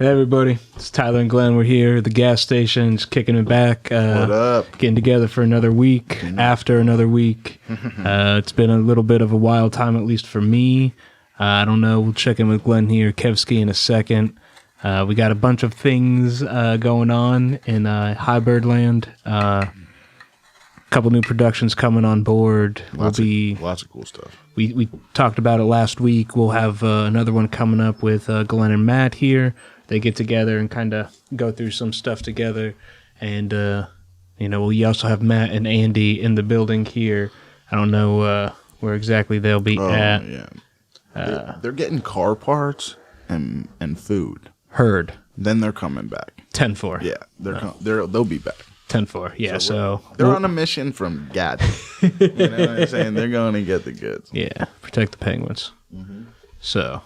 Hey everybody, it's Tyler and Glenn. We're here at the gas station, just kicking it back. What up? Getting together for another week, after another week. It's been a little bit of a wild time, at least for me. I don't know, we'll check in with Glenn here, Kevski in a second. We got a bunch of things going on in Hibyrd land. A couple new productions coming on board. Lots of cool stuff. We talked about it last week. We'll have another one coming up with Glenn and Matt here. They get together and kind of go through some stuff together. And, we also have Matt and Andy in the building here. I don't know where exactly they'll be at. Yeah. They're getting car parts and food. Heard. Then they're coming back. 10-4. Yeah, they'll be back. 10-4. Yeah, so they're on a mission from God. You know what I'm saying? They're going to get the goods. Yeah, protect the penguins. Mm-hmm. So,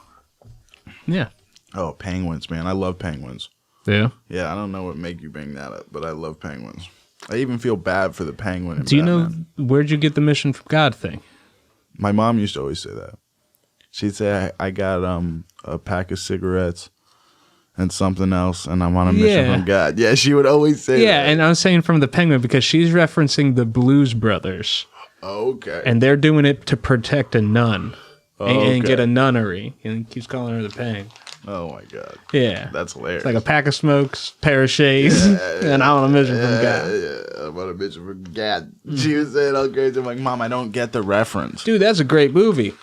yeah. Oh, penguins, man. I love penguins. Yeah? Yeah, I don't know what made you bring that up, but I love penguins. I even feel bad for the penguin. Do you know, where'd you get the mission from God thing? My mom used to always say that. She'd say, I got a pack of cigarettes and something else, and I'm on a mission from God. Yeah, she would always say that. Yeah, and I was saying from the penguin because she's referencing the Blues Brothers. Okay. And they're doing it to protect a nun and get a nunnery. And he keeps calling her the Peng. Oh, my God. Yeah. That's hilarious. It's like a pack of smokes, pair of shades, and I'm on a mission from God. Yeah, I'm on a mission from God. She was saying all crazy. I'm like, Mom, I don't get the reference. Dude, that's a great movie.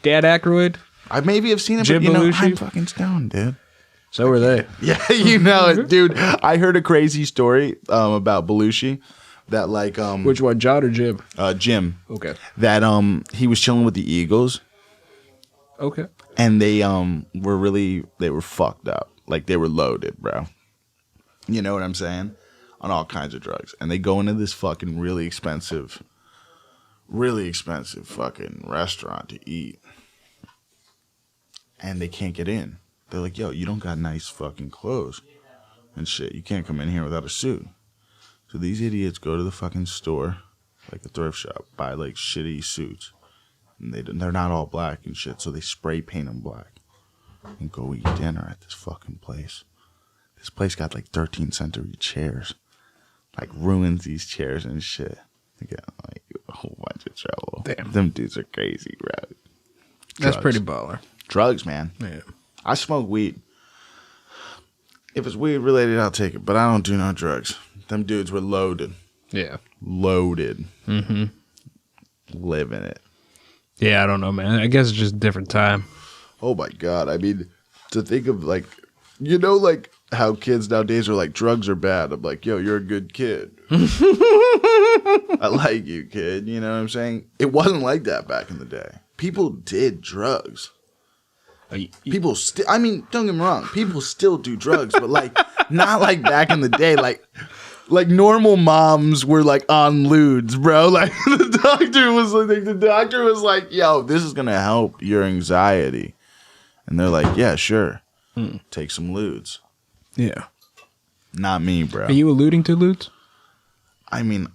Dad Aykroyd. I maybe have seen it, Jim but Belushi. I'm fucking stoned, dude. So were they. Yeah, you know it, dude. I heard a crazy story about Belushi that like Which one, John or Jim? Jim. Okay. That he was chilling with the Eagles. Okay. And they were fucked up. Like they were loaded, bro. You know what I'm saying? On all kinds of drugs. And they go into this fucking really expensive fucking restaurant to eat. And they can't get in. They're like, yo, you don't got nice fucking clothes and shit. You can't come in here without a suit. So these idiots go to the fucking store, like a thrift shop, buy like shitty suits. And they're not all black and shit, so they spray paint them black. And go eat dinner at this fucking place. This place got like 13th century chairs. Like ruins these chairs and shit. They got like a whole bunch of trouble. Damn. Them dudes are crazy, bro. That's pretty baller. Drugs, man. Yeah. I smoke weed. If it's weed related, I'll take it. But I don't do no drugs. Them dudes were loaded. Yeah. Loaded. Mm-hmm. Living it. Yeah, I don't know, man. I guess it's just a different time. Oh, my God. I mean, to think of, like, you know, like, how kids nowadays are like, drugs are bad. I'm like, yo, you're a good kid. I like you, kid. You know what I'm saying? It wasn't like that back in the day. People did drugs. People still, I mean, don't get me wrong. People still do drugs, but, like, not like back in the day. Like normal moms were like on ludes, bro. Like the doctor was like, yo, this is gonna help your anxiety. And they're like, yeah, sure. Take some ludes. Yeah. Not me, bro. Are you alluding to ludes? I mean,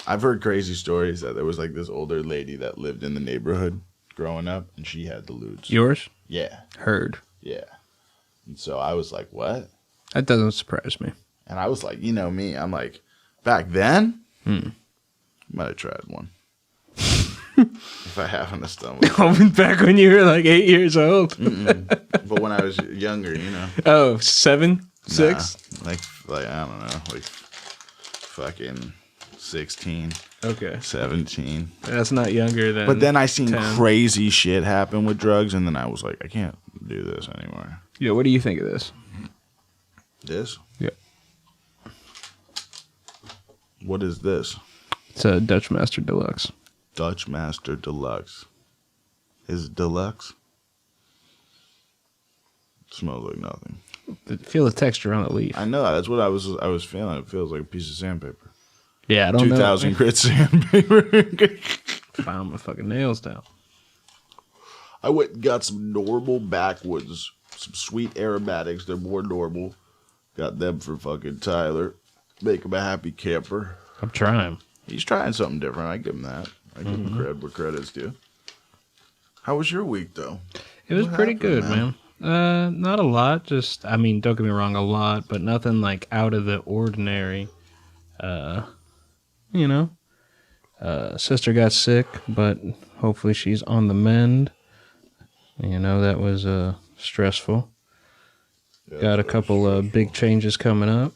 I've heard crazy stories that there was like this older lady that lived in the neighborhood growing up and she had the ludes. Yours? Yeah. Heard. Yeah. And so I was like, what? That doesn't surprise me. And I was like, you know me, I'm like, back then, might have tried one. If I haven't stomach. Back when you were like 8 years old. But when I was younger, you know. Oh, 7, 6? Nah, like I don't know, like fucking 16. Okay. 17. That's not younger than. But then I seen 10. crazy shit happen with drugs, and then I was like, I can't do this anymore. Yeah, what do you think of this? This? Yeah. What is this? It's a Dutch Master Deluxe. Dutch Master Deluxe. Is it Deluxe? It smells like nothing. Feel the texture on the leaf. I know. That's what I was feeling. It feels like a piece of sandpaper. Yeah, I don't know. 2,000 grit sandpaper. Found my fucking nails down. I went and got some normal backwoods. Some sweet aromatics. They're more normal. Got them for fucking Tyler. Make him a happy camper. I'm trying. He's trying something different. I give him that. I give him credit where credit's due. How was your week, though? It was pretty good, man. Not a lot. Just, I mean, don't get me wrong, a lot, but nothing like out of the ordinary. You know, sister got sick, but hopefully she's on the mend. You know, that was stressful. Yeah, Got a couple big changes coming up.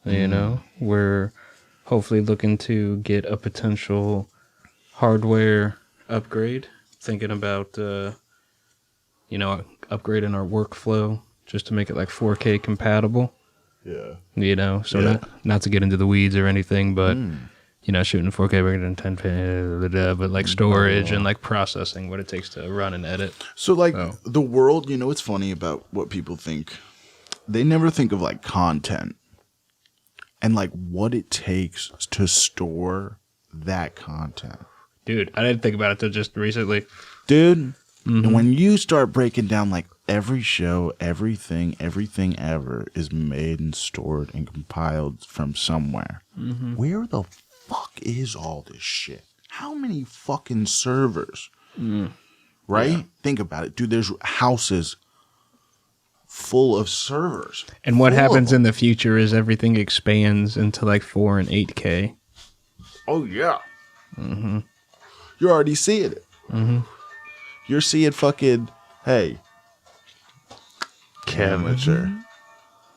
You know, we're hopefully looking to get a potential hardware upgrade. Thinking about, you know, upgrading our workflow just to make it like 4K compatible. Yeah. You know, so not to get into the weeds or anything, but you know, shooting 4K bigger than 10K, but like storage and like processing, what it takes to run and edit. So like the world, you know, what's funny about what people think? They never think of like content and like what it takes to store that content. Dude, I didn't think about it till just recently. Dude, when you start breaking down like every show, everything ever is made and stored and compiled from somewhere. Where the fuck is all this shit? How many fucking servers? Right? Yeah. Think about it. Dude, there's houses full of servers. And what happens in the future is everything expands into like 4 and 8K. Oh, yeah. You're already seeing it. You're seeing fucking, hey, amateur.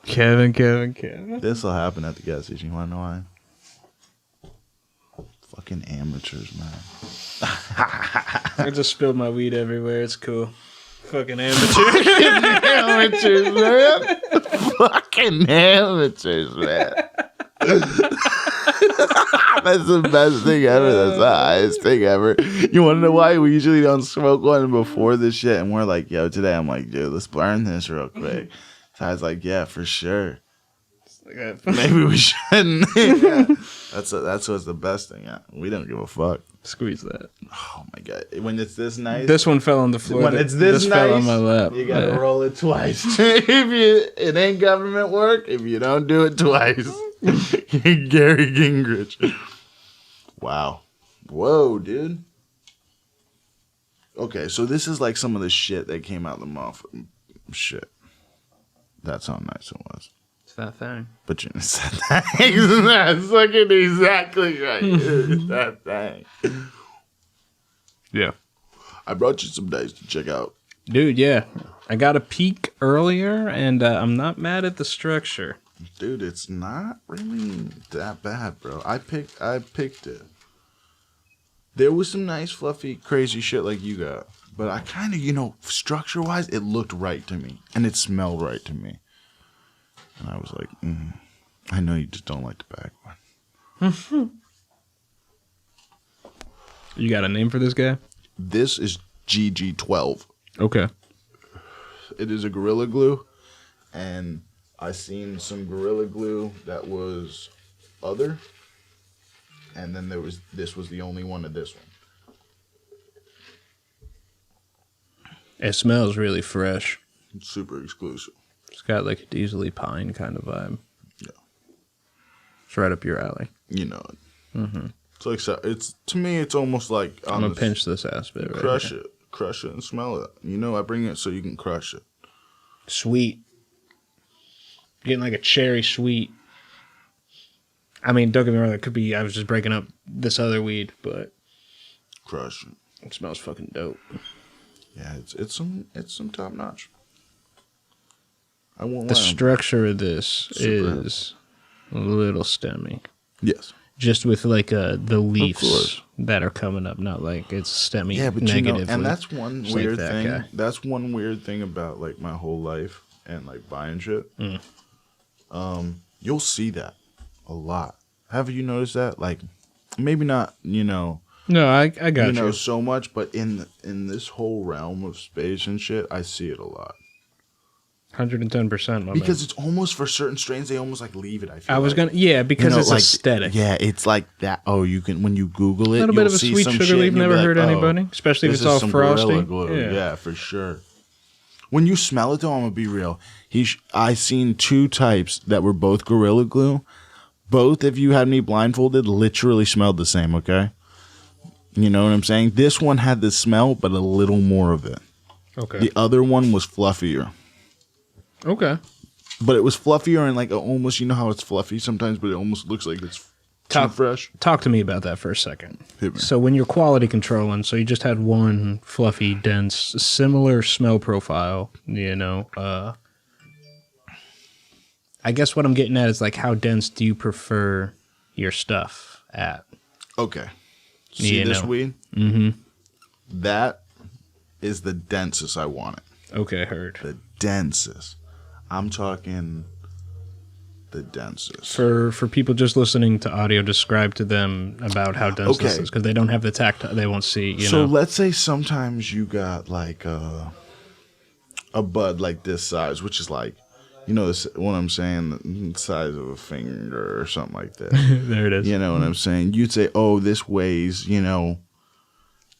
Kevin. This will happen at the gas station. You want to know why? Fucking amateurs, man. I just spilled my weed everywhere. It's cool. Fucking amateurs. Amateurs, man. Fucking amateurs, man. That's the best thing ever. That's the highest thing ever. You want to know why? We usually don't smoke one before this shit. And we're like, yo, today I'm like, dude, let's burn this real quick. So I was like, yeah, for sure. Maybe we shouldn't. Yeah. That's what's the best thing. Yeah. We don't give a fuck. Squeeze that. Oh my god! When it's this nice, this one fell on the floor. When it's this nice, fell on my lap. You gotta roll it twice. It ain't government work if you don't do it twice. Gary Gingrich. Wow. Whoa, dude. Okay, so this is like some of the shit that came out of the mouth. Shit. That's how nice it was. It's that thing. But you said that. That's fucking exactly right. It's that thing. Yeah. I brought you some dice to check out. Dude, yeah. I got a peek earlier, and I'm not mad at the structure. Dude, it's not really that bad, bro. I picked it. There was some nice, fluffy, crazy shit like you got. But I kind of, structure-wise, it looked right to me. And it smelled right to me. And I was like, I know you just don't like the back one. You got a name for this guy? This is GG12. Okay. It is a Gorilla Glue. And I seen some Gorilla Glue that was other. And then this was the only one of this one. It smells really fresh. It's super exclusive. It's got like a Diesel Pine kind of vibe. Yeah. It's right up your alley. You know it. It's like, to me, it's almost like I'm going to pinch this ass bit right Crush here. it. Crush it and smell it. I bring it so you can crush it. Sweet. Getting like a cherry sweet. I mean, don't get me wrong, it could be I was just breaking up this other weed, but crush it. It smells fucking dope. Yeah, it's some top notch. I won't The structure of this is a little stemmy. Yes. Just with like the leaves that are coming up, not like it's stemmy. Yeah, but negatively. and that's one weird like thing. guy. That's one weird thing about like my whole life and like buying shit. You'll see that a lot. Have you noticed that? Like, maybe not. No, I got you. So much, but in this whole realm of space and shit, I see it a lot. 110%. Because it's almost for certain strains, they almost like leave it. I was gonna, because it's like, aesthetic. Yeah, it's like that. Oh, you can when you Google it, a little bit of a sweet sugar leaf never hurt anybody, especially if it's all frosty. Yeah, for sure. When you smell it, though, I'm gonna be real. I seen two types that were both Gorilla Glue. Both, if you had me blindfolded, literally smelled the same. Okay, you know what I'm saying? This one had the smell, but a little more of it. Okay. The other one was fluffier. Okay. But it was fluffier and like almost, you know how it's fluffy sometimes, but it almost looks like it's too fresh. Talk to me about that for a second. Hit me. So when you're quality controlling, so you just had one fluffy, dense, similar smell profile, you know, I guess what I'm getting at is like how dense do you prefer your stuff at? Okay. See this weed? Mm-hmm. That is the densest I want it. Okay, heard. The densest. I'm talking the densest. For people just listening to audio, describe to them about how dense this is, because they don't have the tact, they won't see, you know. So let's say sometimes you got like a bud like this size, which is like, you know what I'm saying, the size of a finger or something like that. There it is. You know what I'm saying? You'd say, oh, this weighs, you know,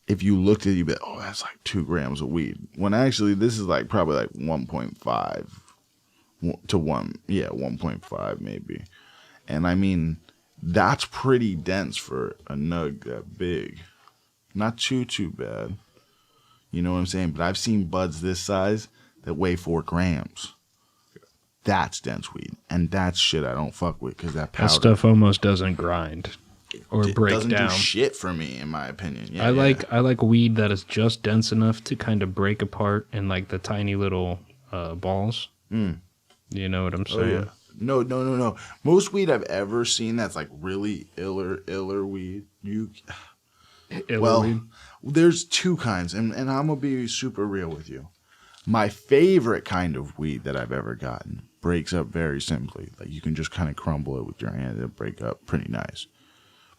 if you looked at it, you'd be like, oh, that's like 2 grams of weed. When actually this is like probably like 1.5 to 1.5 maybe. And I mean, that's pretty dense for a nug that big. Not too bad. You know what I'm saying? But I've seen buds this size that weigh 4 grams. That's dense weed. And that's shit I don't fuck with because that powder. That stuff almost doesn't grind or break down. It doesn't do shit for me, in my opinion. Yeah, I like weed that is just dense enough to kind of break apart in like the tiny little balls. Mm. You know what I'm saying? Oh, yeah. No. Most weed I've ever seen that's like really iller weed. Weed? There's 2 kinds, and I'm gonna be super real with you. My favorite kind of weed that I've ever gotten breaks up very simply. Like you can just kind of crumble it with your hand and break up pretty nice.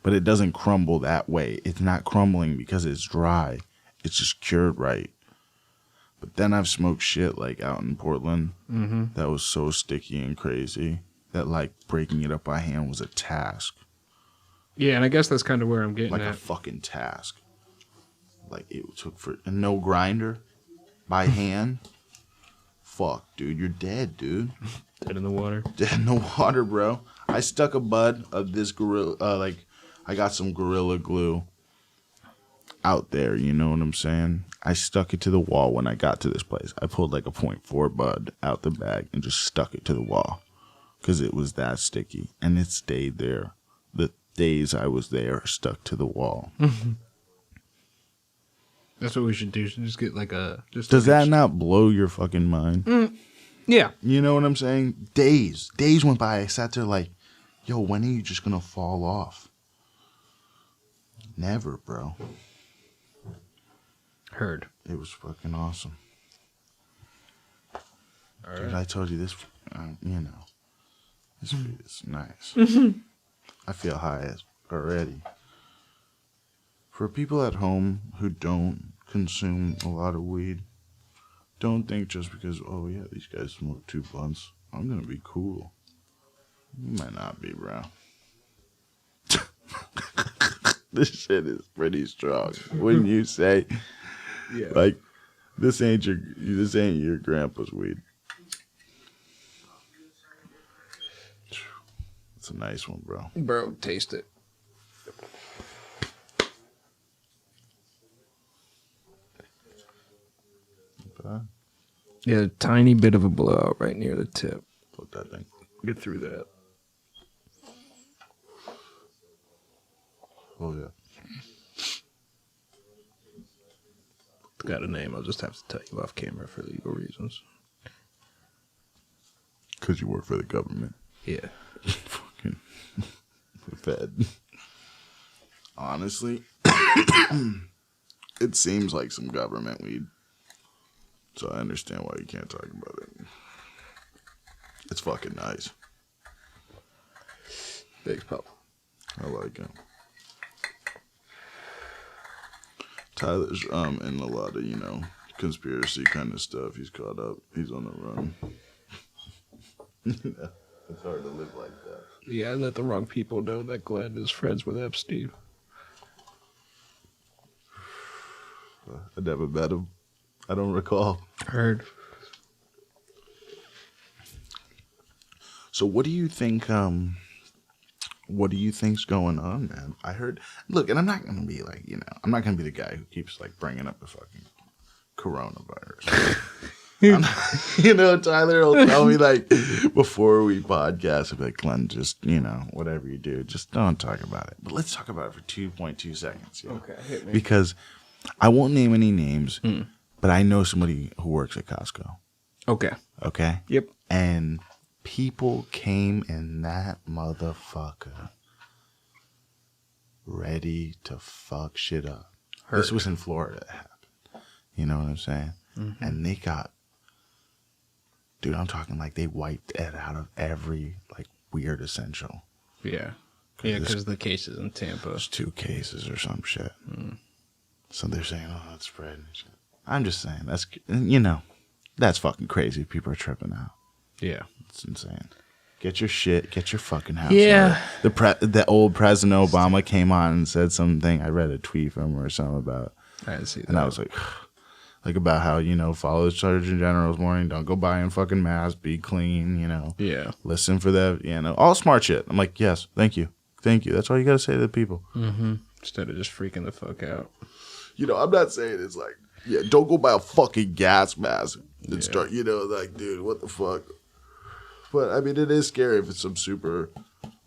But it doesn't crumble that way. It's not crumbling because it's dry. It's just cured right. But then I've smoked shit like out in Portland that was so sticky and crazy that like breaking it up by hand was a task. Yeah, and I guess that's kind of where I'm getting like at. A fucking task. Like it took and no grinder by hand. Fuck, dude, you're dead, dude. Dead in the water. Dead in the water, bro. I stuck a bud of this gorilla, I got some Gorilla Glue out there, you know what I'm saying? I stuck it to the wall when I got to this place. I pulled like a 0.4 bud out the bag and just stuck it to the wall because it was that sticky. And it stayed there. The days I was there stuck to the wall. That's what we should do. Just get like a... Does that not blow your fucking mind? Yeah. You know what I'm saying? Days went by. I sat there like, yo, when are you just going to fall off? Never, bro. Heard. It was fucking awesome. All Dude, right. I told you this, you know, this food is nice. I feel high already. For people at home who don't consume a lot of weed, don't think just because, oh yeah, these guys smoke 2 blunts, I'm going to be cool. You might not be, bro. This shit is pretty strong. Wouldn't you say? Yeah. Like, this ain't your grandpa's weed. It's a nice one, bro. Bro, taste it. Okay. Yeah, a tiny bit of a blowout right near the tip. Put that thing. Get through that. Oh, yeah. It's got a name. I'll just have to tell you off camera for legal reasons. Because you work for the government. Yeah. Fucking the Fed. Honestly, it seems like some government weed. So I understand why you can't talk about it. It's fucking nice. Big pop. I like it. Tyler's in a lot of, you know, conspiracy kind of stuff. He's caught up. He's on the run. It's hard to live like that. Yeah, I let the wrong people know that Glenn is friends with Epstein. I never met him. I don't recall. Heard. So what do you think, what do you think's going on, man? I heard, look, and I'm not going to be like, you know, I'm not going to be the guy who keeps like bringing up the fucking coronavirus. You know, Tyler will tell me like before we podcast, he'll be like, Glenn, just, you know, whatever you do, just don't talk about it. But let's talk about it for 2.2 seconds. You know? Okay, hit me. Because I won't name any names, but I know somebody who works at Costco. Okay. Okay? Yep. And people came in that motherfucker ready to fuck shit up. Heard. This was in Florida. It happened. You know what I'm saying? Mm-hmm. And they got, dude, I'm talking like they wiped it out of every like weird essential. Yeah. Yeah, because the cases in Tampa. There's 2 cases or some shit. So they're saying, oh, that's spread and shit. I'm just saying, that's, you know, that's fucking crazy. People are tripping out. Yeah. It's insane. Get your shit, get your fucking house. Yeah. The old President Obama came on and said something. I read a tweet from him or something about. I didn't see that. And I was like about how, you know, follow the Surgeon General's warning. Don't go buying fucking masks. Be clean, you know. Yeah. Listen for that, you know. All smart shit. I'm like, yes, thank you. Thank you. That's all you got to say to the people. Mm-hmm. Instead of just freaking the fuck out. You know, I'm not saying it's like, yeah, don't go buy a fucking gas mask and start, you know, like, dude, what the fuck? But, I mean, it is scary if it's some super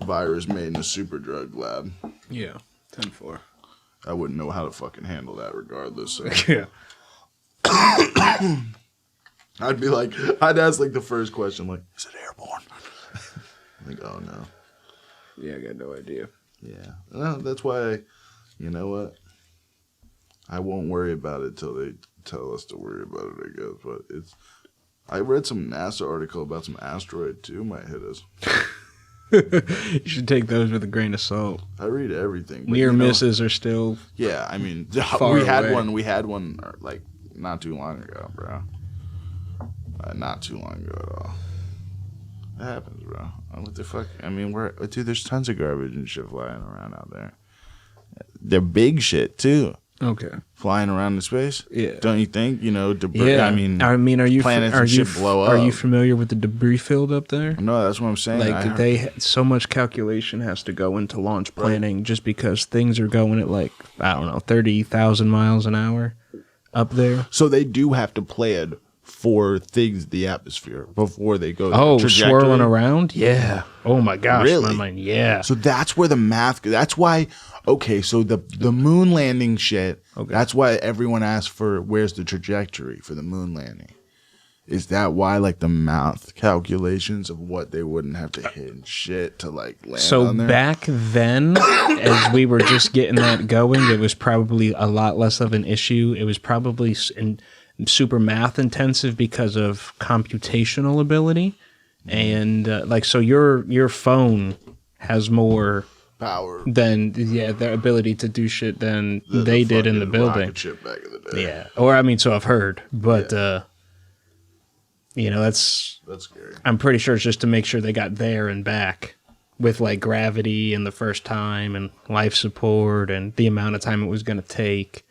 virus made in a super drug lab. Yeah. 10-4. I wouldn't know how to fucking handle that regardless. So. Yeah. I'd be like, I'd ask like the first question, like, is it airborne? Like, oh no. Yeah, I got no idea. Yeah. Well, that's why, you know what? I won't worry about it till they tell us to worry about it, I guess. But it's, I read some NASA article about some asteroid too might hit us. You should take those with a grain of salt. I read everything. But, Near misses are still. Yeah, I mean, we had one. We had one like not too long ago, bro. Not too long ago at all. It happens, bro. What the fuck? I mean, dude, there's tons of garbage and shit flying around out there. They're big shit too. Okay. Flying around in space. Yeah. Don't you think? You know, debris. Yeah. I mean, are you planets and shit blow up? Are you familiar with the debris field up there? No, that's what I'm saying. Like so much calculation has to go into launch planning just because things are going at like, I don't know, 30,000 miles an hour up there. So they do have to plan for things in the atmosphere before they go. Oh, swirling around? Yeah. Oh my gosh. Really? My mind, yeah. So that's where the math. That's why. Okay, so the moon landing shit. Okay. That's why everyone asks for where's the trajectory for the moon landing. Is that why like the math calculations of what they wouldn't have to hit and shit to like land on there? Back then, as we were just getting that going, it was probably a lot less of an issue. It was probably super math intensive because of computational ability, and like so your phone has more power than their ability to do shit than they did in the building. Ship back in the day. Yeah, or I mean, so I've heard, but you know that's scary. I'm pretty sure it's just to make sure they got there and back with like gravity and the first time and life support and the amount of time it was going to take,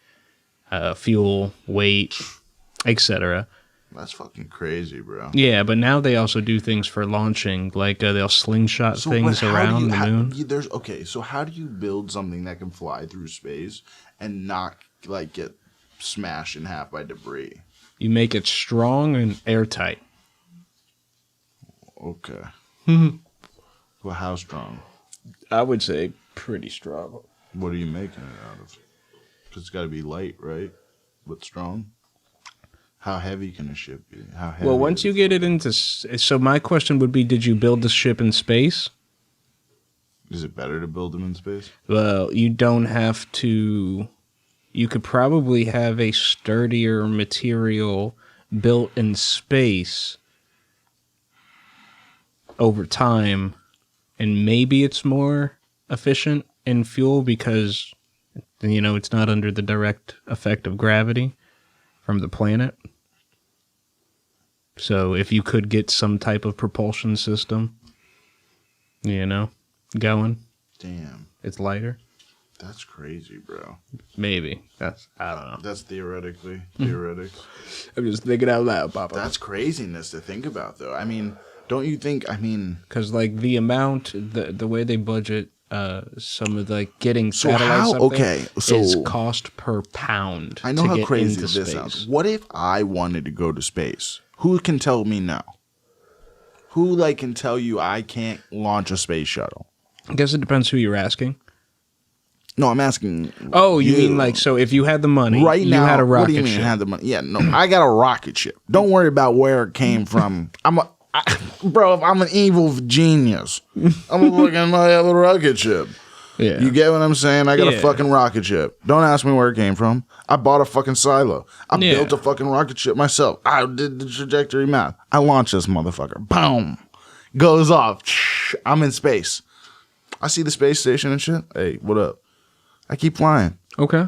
fuel, weight, etc. That's fucking crazy, bro. Yeah, but now they also do things for launching, like they'll slingshot things around the moon. So how do you build something that can fly through space and not like get smashed in half by debris? You make it strong and airtight. Okay. Well, how strong? I would say pretty strong. What are you making it out of? Because it's got to be light, right? But strong? How heavy can a ship be? How heavy? Well, once you get it into... So my question would be, did you build the ship in space? Is it better to build them in space? Well, you don't have to... You could probably have a sturdier material built in space over time, and maybe it's more efficient in fuel because, you know, it's not under the direct effect of gravity from the planet. So if you could get some type of propulsion system, you know, going. Damn. It's lighter. That's crazy, bro. Maybe. I don't know. That's theoretics. I'm just thinking out loud, Papa. That's craziness to think about, though. I mean, don't you think, because like the amount, the way they budget some of like getting satellites up there is cost per pound. I know how crazy this sounds. What if I wanted to go to space? Who can tell me no? Who like can tell you I can't launch a space shuttle? I guess it depends who you're asking. No, I'm asking. Oh, you mean like, so if you had the money, right now, you had a rocket what do you mean ship. had the money? Yeah, no, I got a rocket ship. Don't worry about where it came from. Bro, if I'm an evil genius, I'm looking at my other rocket ship. Yeah. You get what I'm saying? I got a fucking rocket ship. Don't ask me where it came from. I bought a fucking silo. I built a fucking rocket ship myself. I did the trajectory math. I launched this motherfucker. Boom. Goes off. I'm in space. I see the space station and shit. Hey, what up? I keep flying. Okay.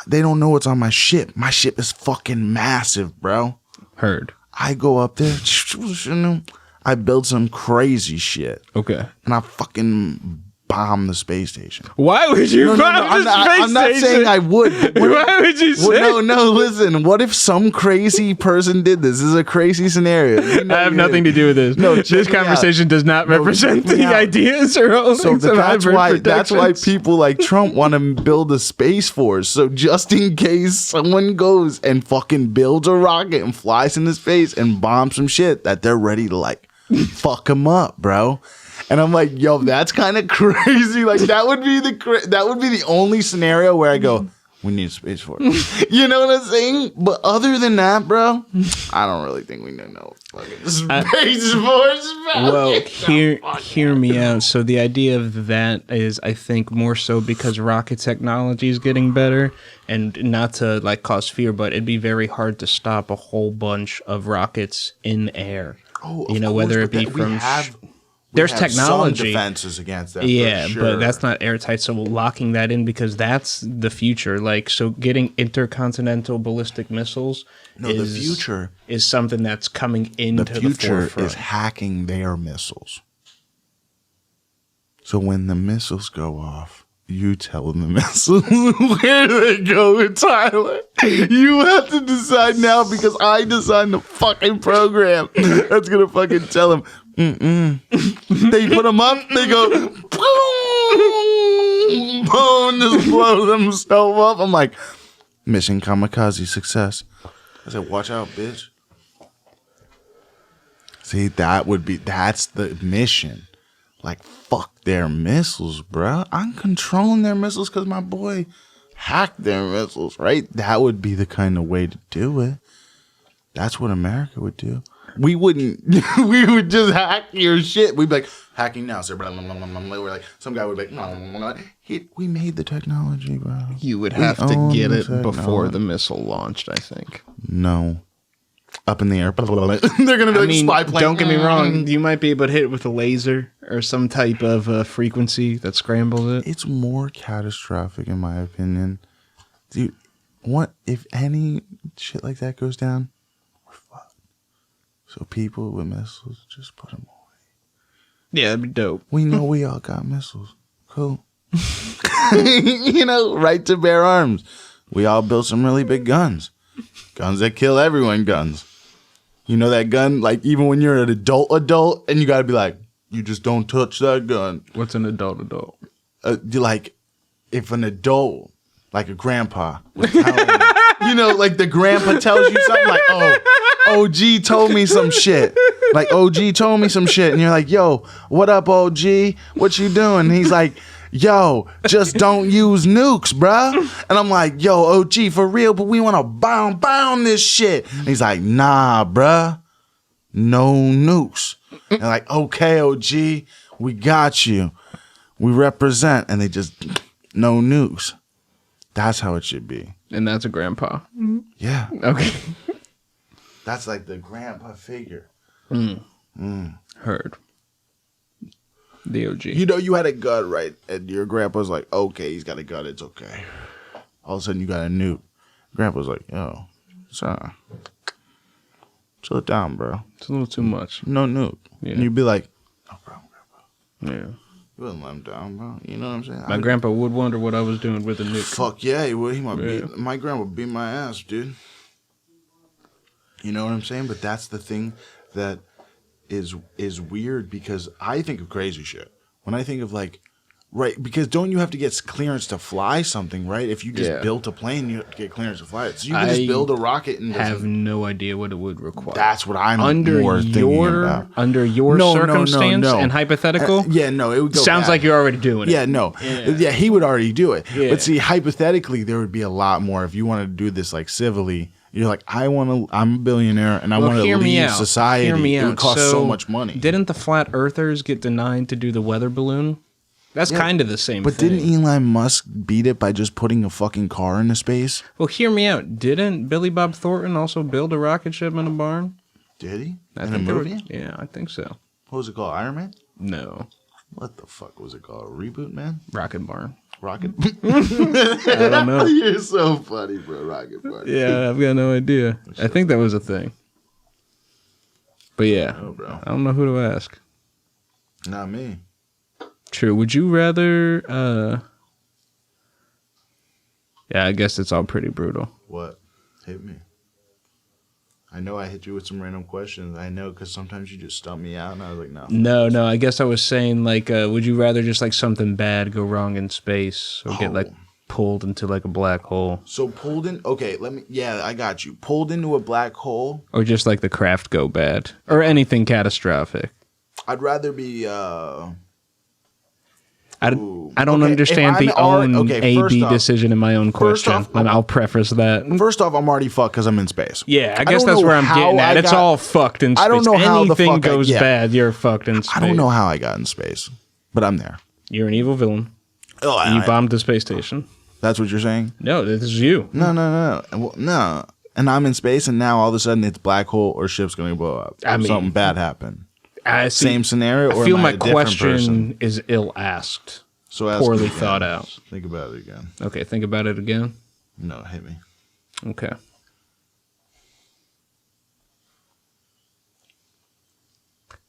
They don't know what's on my ship. My ship is fucking massive, bro. Heard. I go up there. I build some crazy shit. Okay. And I fucking bomb the space station. Why would you bomb the space station? I'm not saying I would. Why would you say? No, listen. What if some crazy person did this? This is a crazy scenario. You know, I have nothing to do with this. No, this conversation does not represent the ideas or holdings of Hibyrd that's why Productions. people like Trump want to build a space force. So just in case someone goes and fucking builds a rocket and flies into space and bombs some shit, that they're ready to like fuck them up, bro. And I'm like, yo, that's kind of crazy. Like that would be the only scenario where I go, we need a space force. You know what I'm saying? But other than that, bro, I don't really think we need no fucking space force. Well, hear me out. So the idea of that is, I think, more so because rocket technology is getting better, and not to like cause fear, but it'd be very hard to stop a whole bunch of rockets in air. Oh, you know, whether it be from there's technology some defenses against that. Yeah, for sure. but that's not airtight. So locking that in, because that's the future. Like, so getting intercontinental ballistic missiles the future is something that's coming into the future forefront. is hacking their missiles. So when the missiles go off, you tell them the missiles where they go in Tyler. You have to decide now, because I designed the fucking program that's gonna fucking tell them. They put them up, they go boom, boom, just blow themselves up. I'm like, mission kamikaze success. I said, watch out, bitch. See, that's the mission. Like, fuck their missiles, bro. I'm controlling their missiles because my boy hacked their missiles, right? That would be the kind of way to do it. That's what America would do. We wouldn't. We would just hack your shit. We'd be like, hacking now, sir. We're like, some guy would be like, we made the technology, bro. You would have to get it before the missile launched, I think. No. Up in the air. They're going to be spy plane. Don't get me wrong. You might be able to hit it with a laser or some type of frequency that scrambles it. It's more catastrophic, in my opinion. Dude, what if any shit like that goes down? We're fucked. So people with missiles, just put them away. Yeah, that'd be dope. We know we all got missiles. Cool. You know, right to bear arms. We all built some really big guns. Guns that kill everyone guns. You know that gun, like even when you're an adult, and you gotta be like, you just don't touch that gun. What's an adult? Like, if an adult, like a grandpa, was telling you know, like the grandpa tells you something like, oh, OG told me some shit. Like, OG told me some shit. And you're like, yo, what up, OG? What you doing? And he's like, yo, just don't use nukes, bruh. And I'm like, yo, OG, for real, but we want to bound this shit. And he's like, nah, bruh, no nukes. And like, okay, OG, we got you. We represent. And they just, no nukes. That's how it should be. And that's a grandpa. Yeah. Okay. That's like the grandpa figure. Heard. The OG. You know, you had a gun, right? And your grandpa's like, okay, he's got a gun, it's okay. All of a sudden, you got a nuke. Grandpa's like, yo, son, chill it down, bro. It's a little too much. No nuke. Yeah. And you'd be like, no problem, Grandpa. Yeah. You wouldn't let him down, bro. You know what I'm saying? My grandpa would wonder what I was doing with a nuke. Fuck yeah, he would. He might Yeah. beat, my grandpa would beat my ass, dude. You know what I'm saying? But that's the thing that is weird, because I think of crazy shit. When I think of like Right, because don't you have to get clearance to fly something, right? If you just Yeah. built a plane, you have to get clearance to fly it. So you can just build a rocket and have no idea what it would require. That's what I'm under more thinking about. Under your circumstance and hypothetical? No, it would go Sounds bad. like you're already doing it. Yeah, no. Yeah, he would already do it. Yeah. But see, hypothetically, there would be a lot more if you wanted to do this like civilly. You're like, I'm a billionaire and I want to lead society. Hear me it out. would cost so much money. Didn't the flat earthers get denied to do the weather balloon? That's kind of the same thing. But didn't Elon Musk beat it by just putting a fucking car into space? Well, hear me out. Didn't Billy Bob Thornton also build a rocket ship in a barn? Did he? In a movie? Yeah, I think so. What was it called? Iron Man? No. What the fuck was it called? A Reboot Man? Rocket Barn. Rocket? I don't know. You're so funny, bro. Rocket Barn. Yeah, I've got no idea. I think that was a thing. But yeah, bro. I don't know who to ask. Not me. True. Would you rather... Yeah, I guess it's all pretty brutal. What? Hit me. I know I hit you with some random questions. I know, because sometimes you just stump me out, and I was like, no. No, I guess I was saying, like, would you rather just, like, something bad go wrong in space or get, like, pulled into, like, a black hole? So pulled in... Okay, I got you. Pulled into a black hole? Or just, like, the craft go bad? Or anything catastrophic? I'd rather be... I don't understand the own A-B decision in my own question. I'll preface that. First off, I'm already fucked because I'm in space. Yeah, I guess that's where I'm getting at. It's all fucked in space. I don't know how anything goes bad, you're fucked in space. I don't know how I got in space, but I'm there. You're an evil villain. Oh, you bombed the space station. That's what you're saying? No, this is you. No. Well, no. And I'm in space, and now all of a sudden it's black hole or ship's going to blow up. Something bad happened. Same scenario, or I feel am I my a different question person? is ill-asked. So poorly thought out. Think about it again. Okay, think about it again. No, hit me. Okay.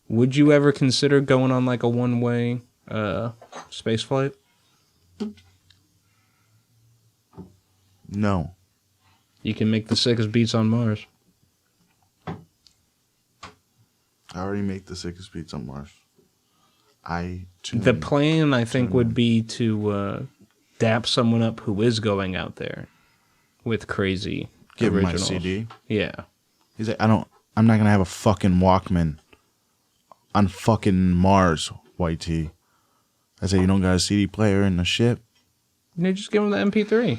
Would you ever consider going on like a one-way space flight? No. You can make the sickest beats on Mars. I already make the sickest beats on Mars. The plan, I think, would be to dap someone up who is going out there with crazy Give him my originals. CD. Yeah. He's like, I'm not gonna have a fucking Walkman on fucking Mars, white tee. I say, you don't got a CD player in the ship? You just give him the MP3.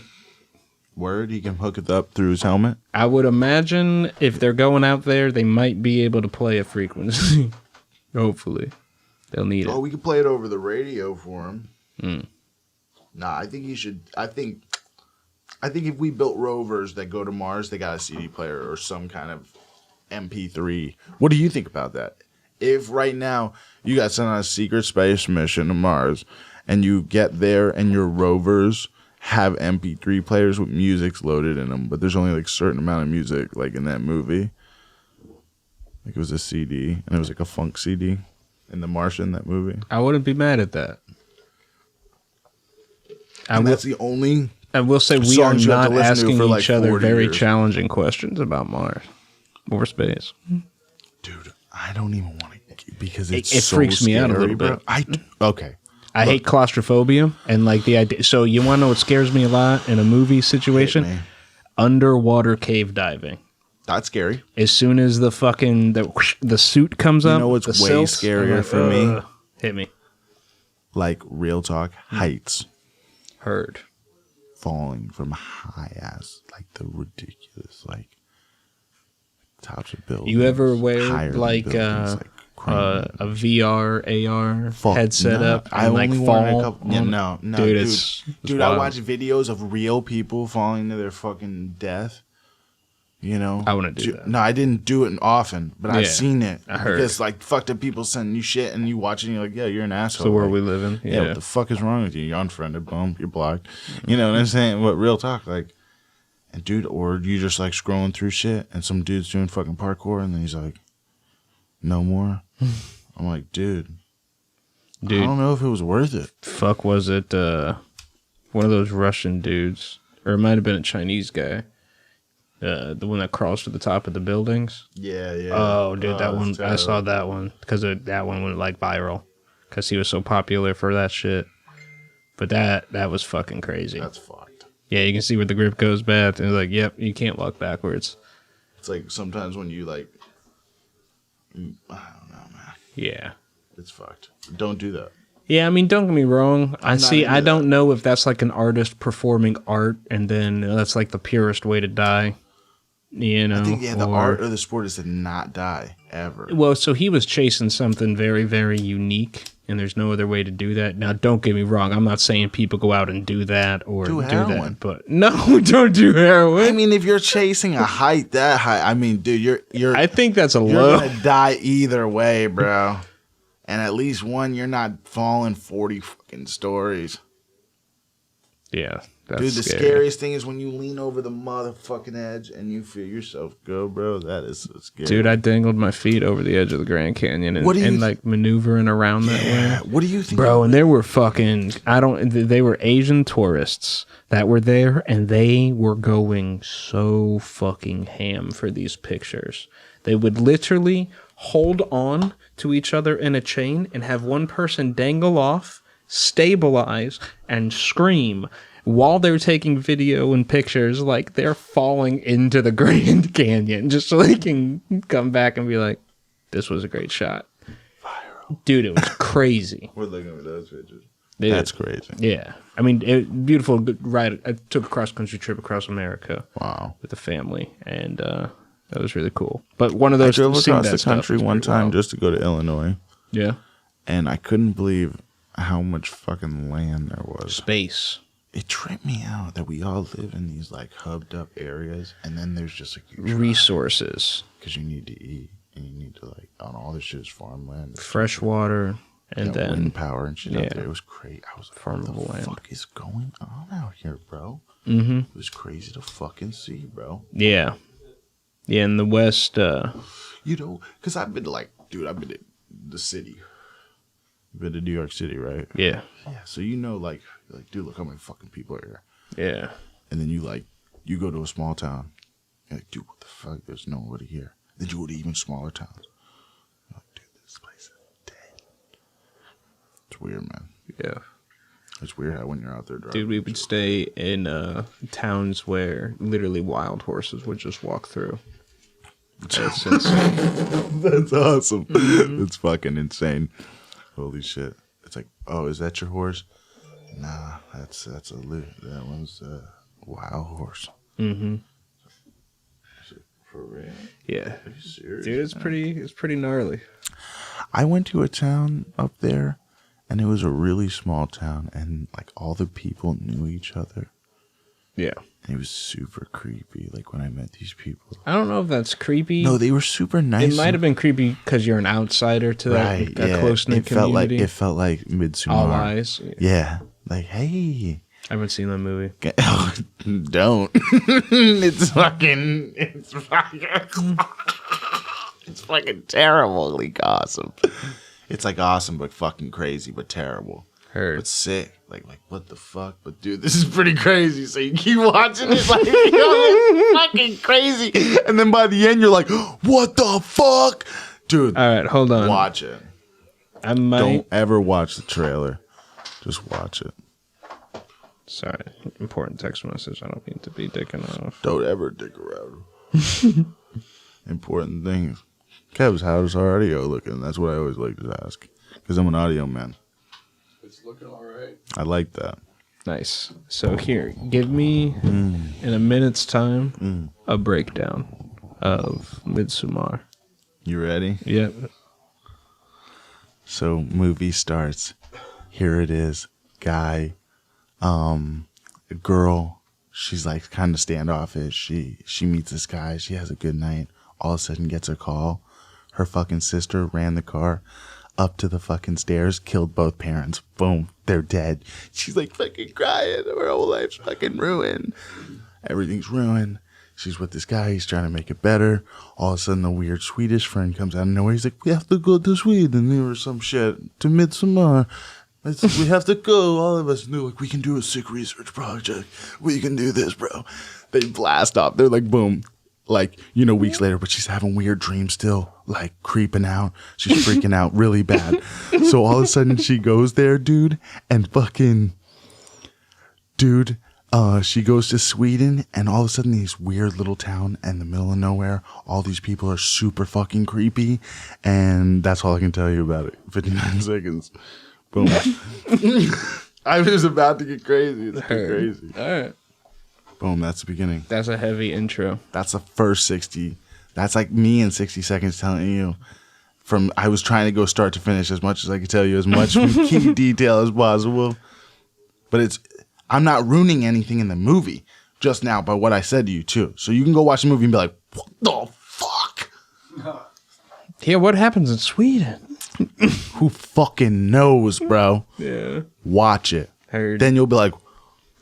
Word, he can hook it up through his helmet. I would imagine if they're going out there, they might be able to play a frequency. Hopefully. They'll need it. Oh, we could play it over the radio for him. Mm. Nah, I think he should. I think if we built rovers that go to Mars, they got a CD player or some kind of MP3. What do you think about that? If right now you got sent on a secret space mission to Mars and you get there and your rovers have MP3 players with music's loaded in them, but there's only like a certain amount of music, like in that movie. Like it was a CD, and it was like a funk CD. In The Martian, that movie. I wouldn't be mad at that. And that's the only. I will say we are not asking each other very challenging questions about Mars or space. Dude, I don't even want to, because it so freaks me out a little bit. Okay. I hate claustrophobia and like the idea. So you want to know what scares me a lot in a movie situation? Underwater cave diving. That's scary. As soon as the fucking the suit comes up, you know what's way scarier for me? Hit me. Like real talk, heights. Heard. Falling from high ass, like the ridiculous, like tops of buildings. You ever wear like a VR AR headset up and like fall? No, dude. I watch videos of real people falling to their fucking death. You know, I wouldn't do that. No, I didn't do it often, but I've seen it. I heard. Because like fucked up people sending you shit and you watch it and you're like, yeah, you're an asshole. So where we living? Yeah, what the fuck is wrong with you? You're unfriended, boom, you're blocked. You know what I'm saying? What real talk, like, and dude, or you just like scrolling through shit and some dude's doing fucking parkour and then he's like, no more. I'm like, dude, I don't know if it was worth it. Fuck, was it one of those Russian dudes, or it might have been a Chinese guy. The one that crawls to the top of the buildings. Yeah. Oh, dude, that one. I saw that one because that one went like viral because he was so popular for that shit. But that was fucking crazy. That's fucked. Yeah, you can see where the grip goes bad. And it's like, yep, you can't walk backwards. It's like sometimes when you like, I don't know, man. Yeah. It's fucked. Don't do that. Yeah, I mean, don't get me wrong. I don't that. know if that's like an artist performing art and then that's like the purest way to die. You know? I think, the art of the sport is to not die ever. Well, so he was chasing something very, very unique, and there's no other way to do that. Now, don't get me wrong. I'm not saying people go out and do that or do that. But no, don't do heroin. I mean, if you're chasing a height that high, I mean, dude, you're. I think that's a you're low. You're gonna die either way, bro. And at least one, you're not falling 40 fucking stories. Yeah, that's dude, the scary. scariest thing is when you lean over the motherfucking edge and you feel yourself go, bro. That is so scary. Dude, I dangled my feet over the edge of the Grand Canyon and like maneuvering around that way. What do you think, bro? And there were fucking they were Asian tourists that were there, and they were going so fucking ham for these pictures. They would literally hold on to each other in a chain and have one person dangle off, stabilize, and scream while they're taking video and pictures like they're falling into the Grand Canyon just so they can come back and be like, this was a great shot. Viral. Dude, it was crazy. We're looking at those pictures. Dude, that's crazy. Yeah. I mean, beautiful ride. I took a cross-country trip across America. Wow. With the family, and that was really cool. But one of those... I drove across the country one time wild. just to go to Illinois. Yeah. And I couldn't believe how much fucking land there was. Space. It tripped me out that we all live in these like hubbed up areas, and then there's just like resources. Because you need to eat, and you need to like, on all this shit is farmland. Fresh water, and then... wind power and shit out there. It was crazy. I was like, farmable what the land. fuck is going on out here, bro? Mm-hmm. It was crazy to fucking see, bro. Yeah. Yeah, in the West... You know, because I've been like, dude, I've been to the city. You've been to New York City, right? Yeah. Yeah, so you know, like, dude, look how many fucking people are here. Yeah. And then you go to a small town. You're like, dude, what the fuck? There's nobody here. Then you go to even smaller towns. You're like, dude, this place is dead. It's weird, man. Yeah. It's weird how when you're out there driving. Dude, we would stay in towns where literally wild horses would just walk through. That's insane. That's awesome. It's fucking insane. Holy shit. It's like, oh, is that your horse? Nah, that's a that one's a wild horse. Mm-hmm. For real? Yeah. Are you serious? Dude, it's pretty gnarly. I went to a town up there, and it was a really small town, and like all the people knew each other. Yeah. And it was super creepy, like when I met these people. I don't know if that's creepy. No, they were super nice. It might have been creepy because you're an outsider to that close-knit community. It felt like Midsommar. All eyes. Yeah. Like, hey. I haven't seen that movie. Oh, don't. It's fucking terribly awesome. It's like awesome, but fucking crazy, but terrible. Heard. But sick. Like what the fuck? But dude, this is pretty crazy. So you keep watching it like, yo, it's fucking crazy. And then by the end, you're like, what the fuck? Dude. All right, hold on. Watch it. Don't ever watch the trailer. Just watch it. Sorry. Important text message. I don't mean to be dicking off. Don't ever dick around. Important things. Kev's, how's our audio looking? That's what I always like to ask. Because I'm an audio man. It's looking all right. I like that. Nice. So here, give me, in a minute's time, a breakdown of Midsommar. You ready? Yep. So, movie starts. Here it is. Guy. Girl. She's like kind of standoffish. She meets this guy. She has a good night. All of a sudden gets a call. Her fucking sister ran the car up to the fucking stairs, killed both parents. Boom. They're dead. She's like fucking crying. Her whole life's fucking ruined. Everything's ruined. She's with this guy. He's trying to make it better. All of a sudden, the weird Swedish friend comes out of nowhere. He's like, we have to go to Sweden or some shit to Midsommar. We have to go. All of us knew, like, we can do a sick research project. We can do this, bro. They blast off. They're like, boom. Like, weeks later, but she's having weird dreams still, like creeping out. She's freaking out really bad. So all of a sudden she goes there, dude, and fucking dude, she goes to Sweden, and all of a sudden, this weird little town in the middle of nowhere, all these people are super fucking creepy, and that's all I can tell you about it. 59 seconds. Boom. I was about to get crazy. It's too crazy. All right. Boom, that's the beginning. That's a heavy intro. That's the first 60. That's like me in 60 seconds telling you I was trying to go start to finish as much as I could tell you, as much key detail as possible. But I'm not ruining anything in the movie just now by what I said to you, too. So you can go watch the movie and be like, what the fuck? Yeah, what happens in Sweden? Who fucking knows, bro? Yeah. Watch it. Heard. Then you'll be like,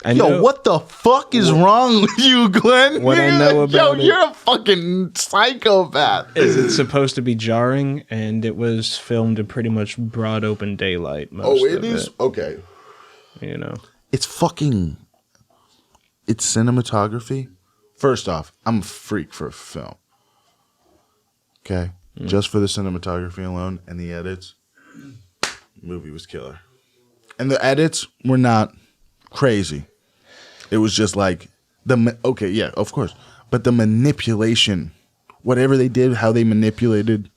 I know what the fuck is wrong with you, Glenn? What I know about it. You're a fucking psychopath. is it's supposed to be jarring, and it was filmed in pretty much broad open daylight. Most It of is? it, Okay. you know. It's cinematography. First off, I'm a freak for film. Okay? Just for the cinematography alone and the edits, movie was killer. And the edits were not crazy. It was just like of course. But the manipulation, whatever they did, how they manipulated,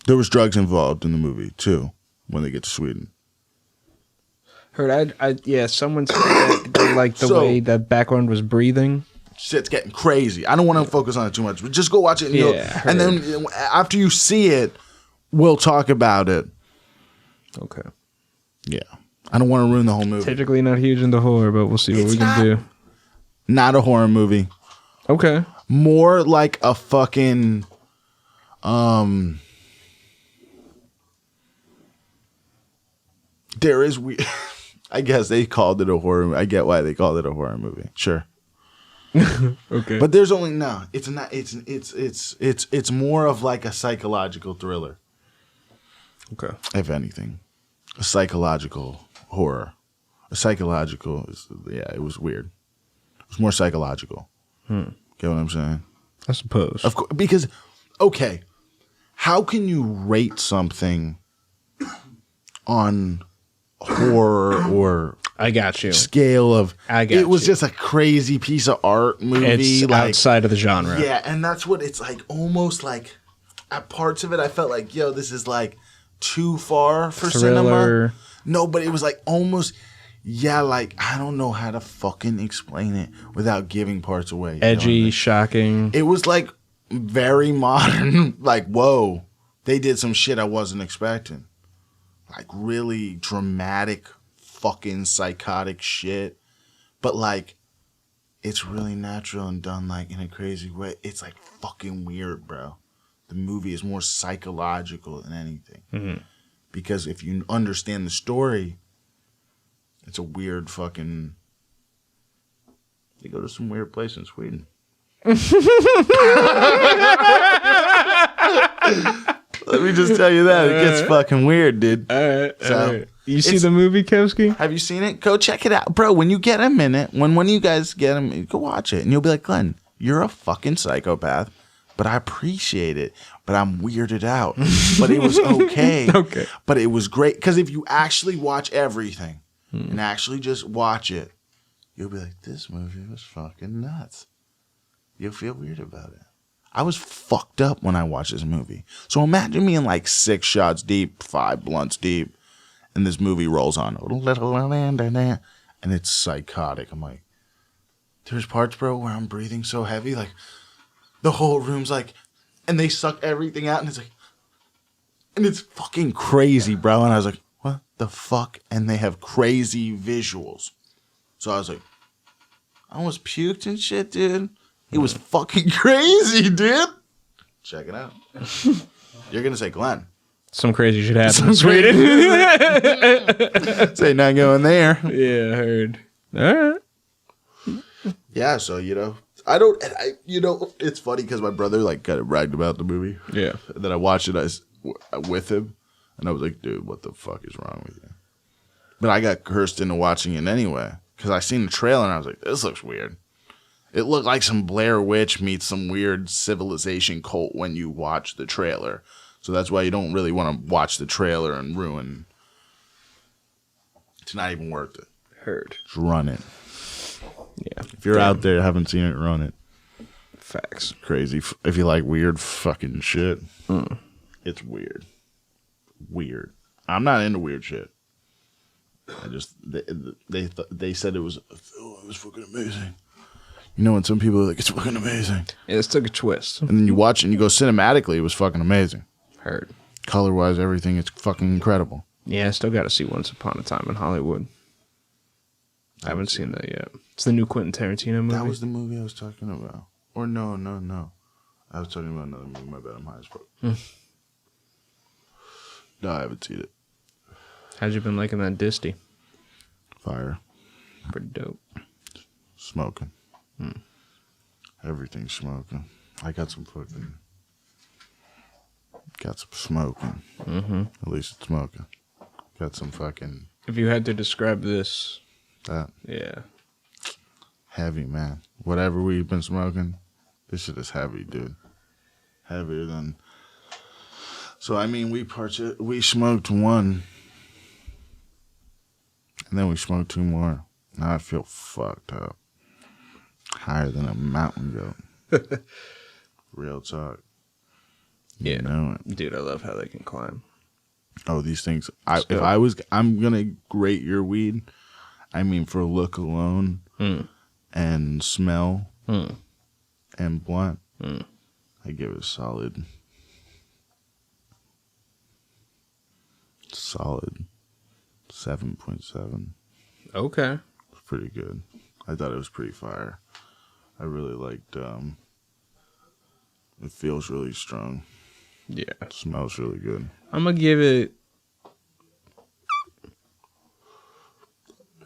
there was drugs involved in the movie too when they get to Sweden. Heard someone said that they liked the way the background was breathing. Shit's getting crazy. I don't want to focus on it too much, but just go watch it. And then after you see it, we'll talk about it. Okay. Yeah. I don't want to ruin the whole movie. Typically not huge into horror, but we'll see what we can do. Not a horror movie. Okay. More like a fucking there is I guess they called it a horror movie. I get why they called it a horror movie. Sure. Okay. But there's only it's not it's more of like a psychological thriller. Okay. If anything. A psychological horror. It was weird. It was more psychological. Get what I'm saying? I suppose. Of course, because how can you rate something on horror or I got you. scale of it was just a crazy piece of art movie, It's like outside of the genre. Yeah, and that's what it's like. Almost like at parts of it, I felt like, this is like too far for Thriller. cinema. No, but it was like almost, like I don't know how to fucking explain it without giving parts away. Edgy, shocking. It was like very modern. Like, whoa, they did some shit I wasn't expecting. Like really dramatic, fucking psychotic shit. But like, it's really natural and done like in a crazy way. It's like fucking weird, bro. The movie is more psychological than anything. Mm-hmm. Because if you understand the story, it's a weird fucking... They go to some weird place in Sweden. Let me just tell you that. It gets fucking weird, dude. All right. So, You see the movie, Kevsky? have you seen it? Go check it out. Bro, when you get a minute, when one of you guys get a minute, go watch it. And you'll be like, Glenn, you're a fucking psychopath, but I appreciate it. But I'm weirded out. But it was okay. Okay. But it was great. Because if you actually watch everything and actually just watch it, you'll be like, this movie was fucking nuts. You'll feel weird about it. I was fucked up when I watched this movie. So imagine me in like 6 shots deep, 5 blunts deep, and this movie rolls on. And it's psychotic. I'm like, there's parts, bro, where I'm breathing so heavy. Like, the whole room's like, and they suck everything out, and it's like, and it's fucking crazy, bro. And I was like, what the fuck? And they have crazy visuals. So I was like, I almost puked and shit, dude. It was fucking crazy, dude. Check it out. You're going to say, Glenn. Some crazy shit happened in Sweden. Say not going there. Yeah, I heard. All right. Yeah, so, it's funny because my brother, like, kind of bragged about the movie. Yeah. And then I watched it with him, and I was like, dude, what the fuck is wrong with you? But I got cursed into watching it anyway because I seen the trailer, and I was like, this looks weird. It looked like some Blair Witch meets some weird civilization cult when you watch the trailer. So that's why you don't really want to watch the trailer and ruin. It's not even worth it. Heard. Just run it. Yeah. If you're out there haven't seen it, run it. Facts. Crazy. If you like weird fucking shit, it's weird. Weird. I'm not into weird shit. I just they said it was fucking amazing. You know, when some people are like, it's fucking amazing. Yeah, this took a twist. And then you watch it and you go, cinematically, it was fucking amazing. Heard. Color-wise, everything, it's fucking incredible. Yeah, I still got to see Once Upon a Time in Hollywood. I haven't seen that yet. It's the new Quentin Tarantino movie. That was the movie I was talking about. Or no. I was talking about another movie. My bad, I'm high as fuck. No, I haven't seen it. How'd you been liking that Disty? Fire. Pretty dope. Smoking. Everything's smoking. I got some fucking... Got some smoking. At least it's smoking. Got some fucking... If you had to describe this... That. Yeah. Heavy, man. Whatever we've been smoking, this shit is heavy, dude. Heavier than... So, I mean, we smoked one. And then we smoked two more. Now I feel fucked up. Higher than a mountain goat. Real talk. Yeah. You know it. Dude, I love how they can climb. Oh, these things. I'm going to grate your weed. I mean, for look alone and smell and blunt, I give it a solid 7.7. Okay. It's pretty good. I thought it was pretty fire. I really liked, it feels really strong. Yeah. It smells really good. I'm going to give it...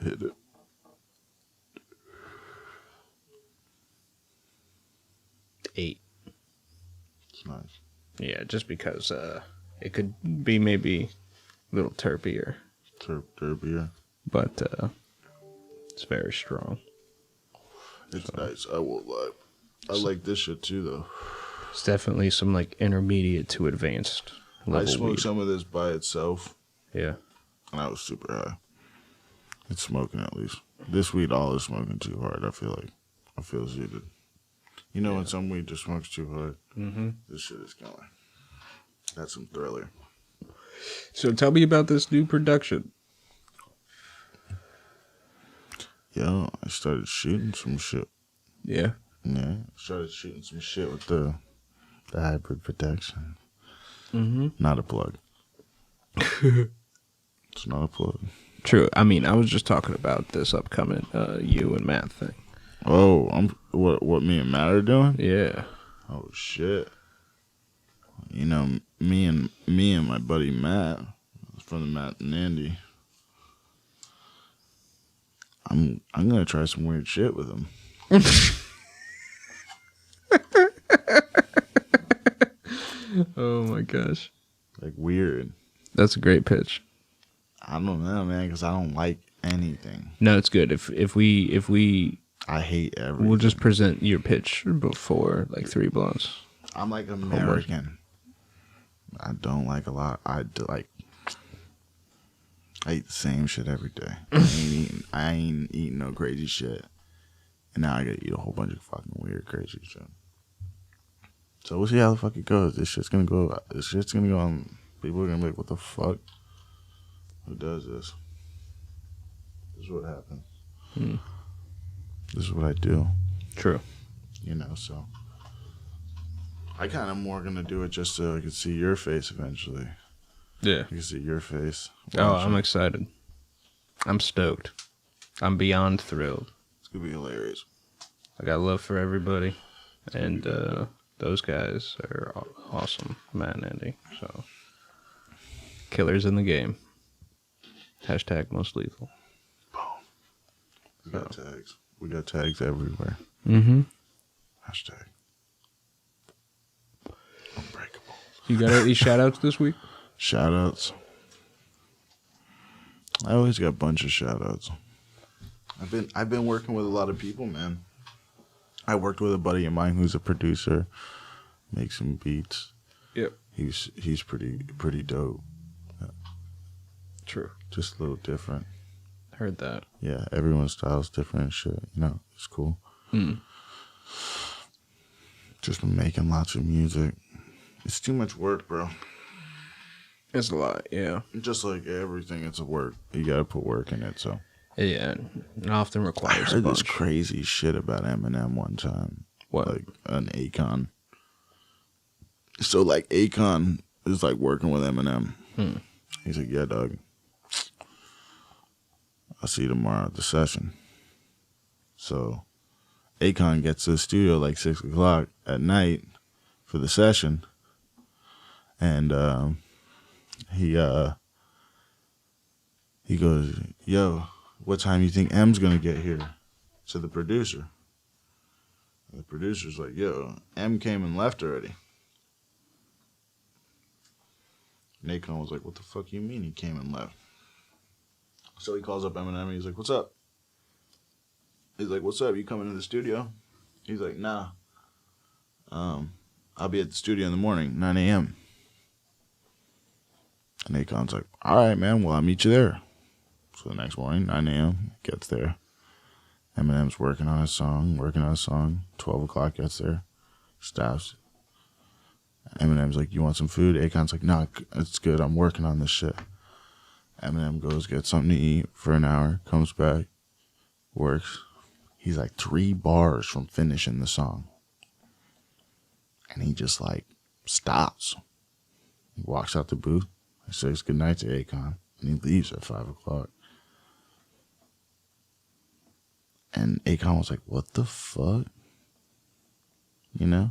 Hit it. $8. It's nice. Yeah, just because it could be maybe a little terpier. Terpier. But it's very strong. It's nice. I won't lie. I like this shit too, though. It's definitely some like intermediate to advanced level I smoked weed. some of this by itself, Yeah. and I was super high. It's smoking at least. This weed all is smoking too hard. I feel like I feel zooted. You know when some weed just smokes too hard? This shit is going. That's some thriller. So tell me about this new production. Yo, I started shooting some shit. Yeah. Yeah, I started shooting some shit with the Hibyrd Productions. Not a plug. It's not a plug. True. I mean, I was just talking about this upcoming you and Matt thing. Oh, what me and Matt are doing? Yeah. Oh shit. You know, me and my buddy Matt from the Matt and Andy. I'm gonna try some weird shit with him. Oh my gosh. Like weird. That's a great pitch. I don't know, man, because I don't like anything. No, it's good. If we I hate everything. we'll just present your pitch before like 3 blunts. I'm like American. I don't like a lot. I eat the same shit every day. I ain't eating no crazy shit. And now I gotta eat a whole bunch of fucking weird, crazy shit. So we'll see how the fuck it goes. This shit's gonna go on. People are gonna be like, what the fuck? Who does this? This is what happens. This is what I do. True. You know, so. I kind of more gonna do it just so I can see your face eventually. Yeah. You can see your face. Oh, watching. I'm excited. I'm stoked. I'm beyond thrilled. It's gonna be hilarious. I got love for everybody. And those guys are awesome, Matt and Andy. So, killers in the game. Hashtag most lethal. We got tags. We got tags everywhere. Hashtag. Unbreakable. You got any shout-outs this week? Shoutouts. I always got a bunch of shoutouts. I've been working with a lot of people, man. I worked with a buddy of mine who's a producer, makes some beats. Yep. He's pretty dope. True. Just a little different. Heard that. Yeah, everyone's style is different and shit. You know, it's cool. Just been making lots of music. It's too much work, bro. It's a lot, yeah. Just like everything, it's a work. You gotta put work in it, so. Yeah, it often I requires heard a bunch. this crazy shit about Eminem one time. What? Like, an Akon. So, like, Akon is, like, working with Eminem. He's like, yeah, dog. I'll see you tomorrow at the session. So, Akon gets to the studio like 6 o'clock at night for the session. And he goes, yo, what time you think M's gonna get here? To the producer. And the producer's like, yo, M came and left already. And Akon was like, what the fuck you mean he came and left? So he calls up Eminem and he's like, what's up? He's like, what's up? You coming to the studio? He's like, nah. I'll be at the studio in the morning, 9 a.m. And Akon's like, all right, man, well, I'll meet you there. So the next morning, 9 a.m., gets there. Eminem's working on his song. 12 o'clock gets there. Stops. Eminem's like, you want some food? Akon's like, nah, it's good. I'm working on this shit. Eminem goes, gets something to eat for an hour, comes back, works. He's like 3 bars from finishing the song. And he just like stops. He walks out the booth. He says goodnight to Akon. And he leaves at 5 o'clock. And Akon was like, what the fuck? You know?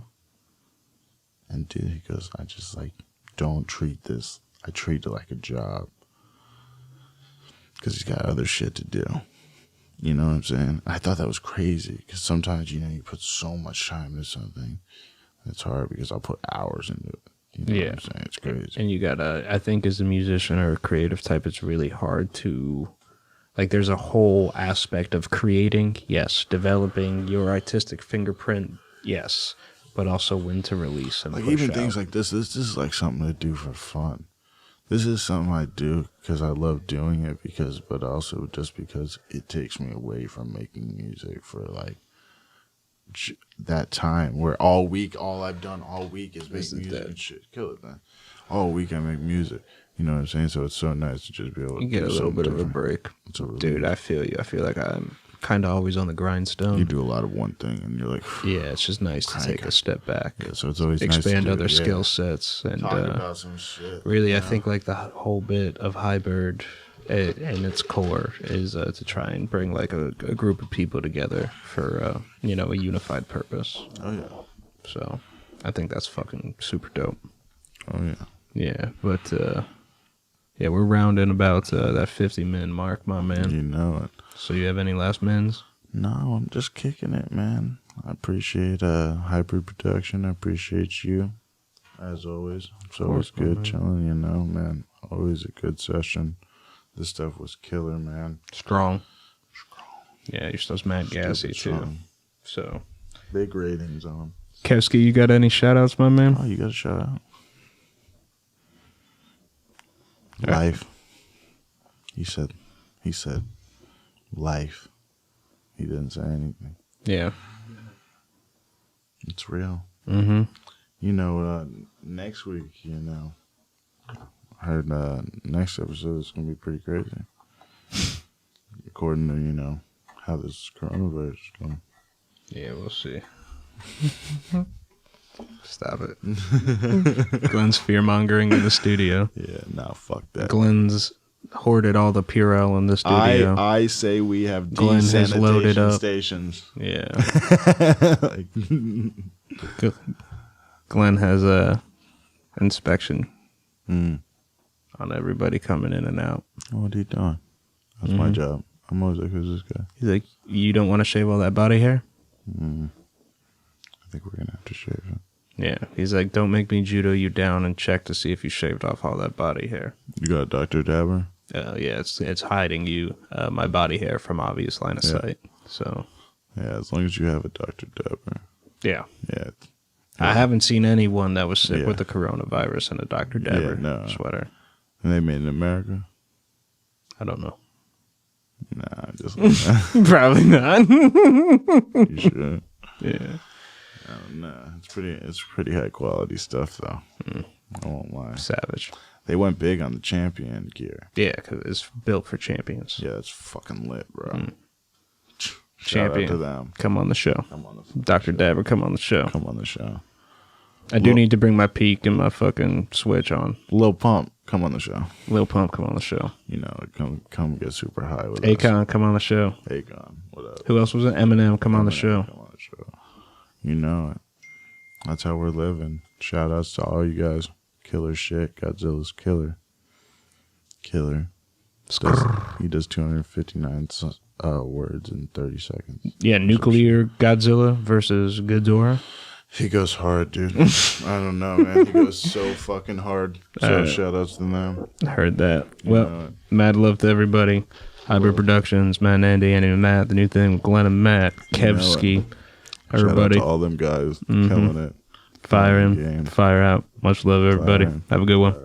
And dude, he goes, I just like, don't treat this. I treat it like a job. Because he's got other shit to do. You know what I'm saying? I thought that was crazy. Because sometimes, you know, you put so much time into something. It's hard because I'll put hours into it. You know what I'm saying? It's crazy. And you gotta, I think as a musician or a creative type, it's really hard to, like, there's a whole aspect of creating, yes. Developing your artistic fingerprint, yes. But also when to release and like push even out. things like this is like something to do for fun. This is something I do because I love doing it, but also just because it takes me away from making music for like that time where all I've done all week is make music and shit. Kill it, man. All week I make music. You know what I'm saying? So it's so nice to just be able to get a little bit of a break. Dude, I feel you. I feel like I'm kind of always on the grindstone. You do a lot of one thing and you're like, yeah, it's just nice to take a step back. Yeah, so it's always expand nice to other skill sets and talk about some shit. Really, I think like the whole bit of Hibyrd and its core is to try and bring like a group of people together for you know, a unified purpose. Oh yeah. So I think that's fucking super dope. Oh yeah. Yeah, but yeah, we're rounding about that 50-min mark, my man. You know it. So you have any last mins? No, I'm just kicking it, man. I appreciate Hibyrd Production. I appreciate you, as always. It's always good chilling, you know, man. Always a good session. This stuff was killer, man. Strong. Yeah, your stuff's mad gassy, too. Strong. So. Big ratings on them. Kevsky, you got any shout-outs, my man? Oh, you got a shout-out. Life. He said life. He didn't say anything. Yeah. It's real. Mm-hmm. You know, next week, you know, I heard next episode is going to be pretty crazy. According to, you know, how this coronavirus is going. Yeah, we'll see. Stop it. Glenn's fear-mongering in the studio. Yeah, nah, fuck that. Glenn's hoarded all the Purell in the studio. I say we have Glenn has loaded up stations. Yeah. Like, Glenn has a inspection on everybody coming in and out. what are you doing? That's my job. I'm always like, who's this guy? He's like, you don't want to shave all that body hair? I think we're going to have to shave it. Yeah. He's like, don't make me judo you down and check to see if you shaved off all that body hair. You got Dr. Dabber? Yeah, it's hiding you, my body hair from obvious line of sight. So. Yeah, as long as you have a Dr. Dabber. Yeah. Yeah. I haven't seen anyone that was sick with the coronavirus in a Dr. Dabber sweater. And they made it in America? I don't know. Nah, just Probably not. you sure? Yeah. I don't know. It's pretty high quality stuff though. I won't lie. Savage. They went big on the Champion gear. Yeah, because it's built for champions. Yeah, it's fucking lit, bro. Shout Champion. out to them. Come on the show. Come on the Dr. Dabber, come on the show. Come on the show. I do need to bring my peak and my fucking Switch on. Lil Pump, come on the show. Lil Pump, come on the show. You know, come get super high with us. Akon, come on the show. Akon, what up? Who else was it? Eminem, come on the show. Come on the show. You know it. That's how we're living. Shout outs to all you guys. Killer shit. Godzilla's killer. Killer. He does 259 words in 30 seconds. Yeah, Nuclear Godzilla versus Ghidorah. He goes hard, dude. I don't know, man. He goes so fucking hard. So shout outs to them. I heard that. Well, mad love to everybody. Hibyrd Productions, Matt and Andy, and Matt, the new thing with Glenn and Matt, Kevski, everybody. Shout out to all them guys killing it. Fire in, fire out. Much love, everybody. Have a good one.